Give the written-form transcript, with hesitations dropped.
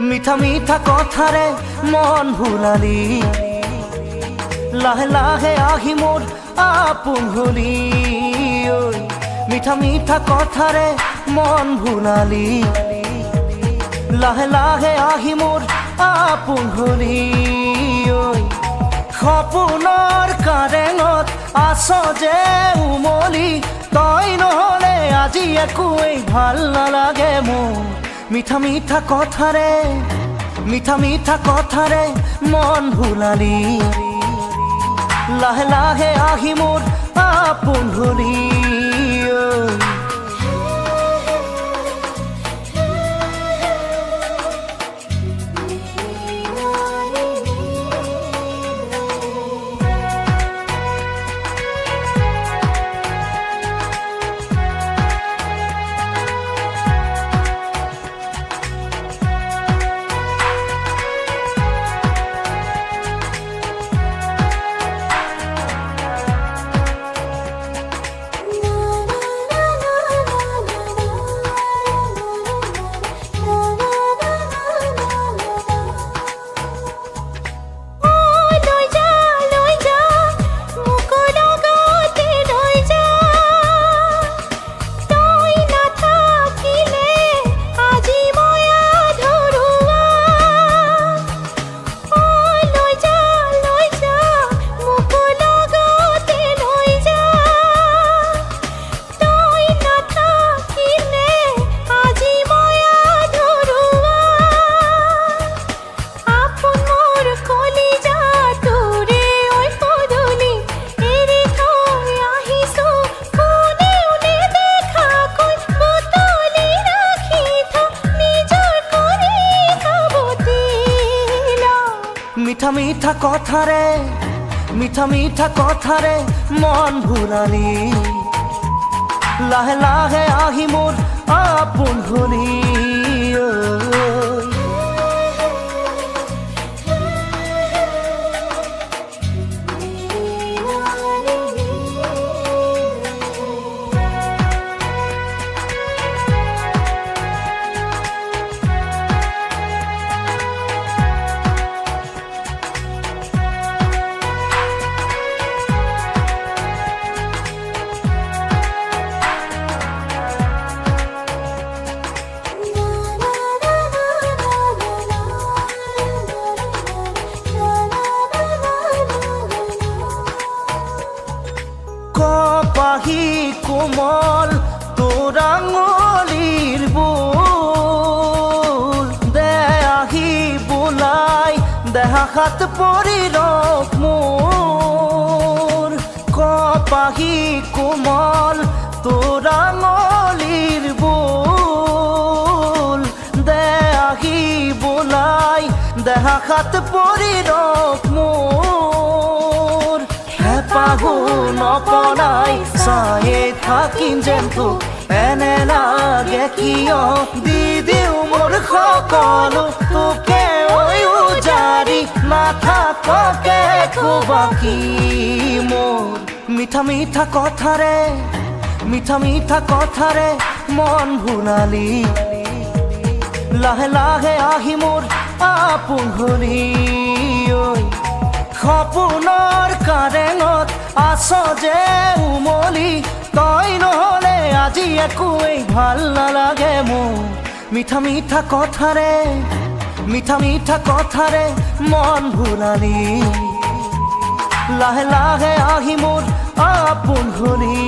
মিঠা মিঠা কথারে মন ভুলালি, লাহে লাহে আহি মোর আপোন হলি। মিঠা মিঠা কথারে মন ভুলালি, লাহে লাহে আহি মোর আপোন হলি। সপোনৰ কাৰেঙত আছ যে উমলি, তই নহলে আজি একোৱেই ভাল নালাগে মোৰ। মিঠা মিঠা কথাৰে, মিঠা মিঠা কথাৰে মন ভুলালি, লাহে লাহে আহি মোৰ আপোন হলি। মিঠা মিঠা কথারে, মিঠা মিঠা কথারে মন ভুলালি, লাহে লাহে আহি মোর আপোন হলি। কপাহি কোমল তোর আঙুলির বুল, দে আহি বোলাই দেহা হাত পরি রক মোর। কপাহি কোমল তোর আঙুলির বুল, দে আহি বোলাই দেহা হাত পরি রক মোর। পাহু নপনাই চায়ে থাকিম যেন তোক, এনে লাগে কিয় দি দিওঁ মোৰ সকলো তোকে উজাৰি, নাথাককে বাকী মোৰ। মিঠা মিঠা কথাৰে, মিঠা মিঠা কথাৰে মন ভুলালি, লাহে লাহে আহি মোৰ আপোন হলি। সপোনৰ কাৰেঙত আছ যে উমলি, তই নহলে আজি একোৱেই ভাল নালাগে মোৰ। মিঠা মিঠা কথাৰে, মিঠা মিঠা কথাৰে মন ভুলালি, লাহে লাহে আহি মোৰ আপোন হলি।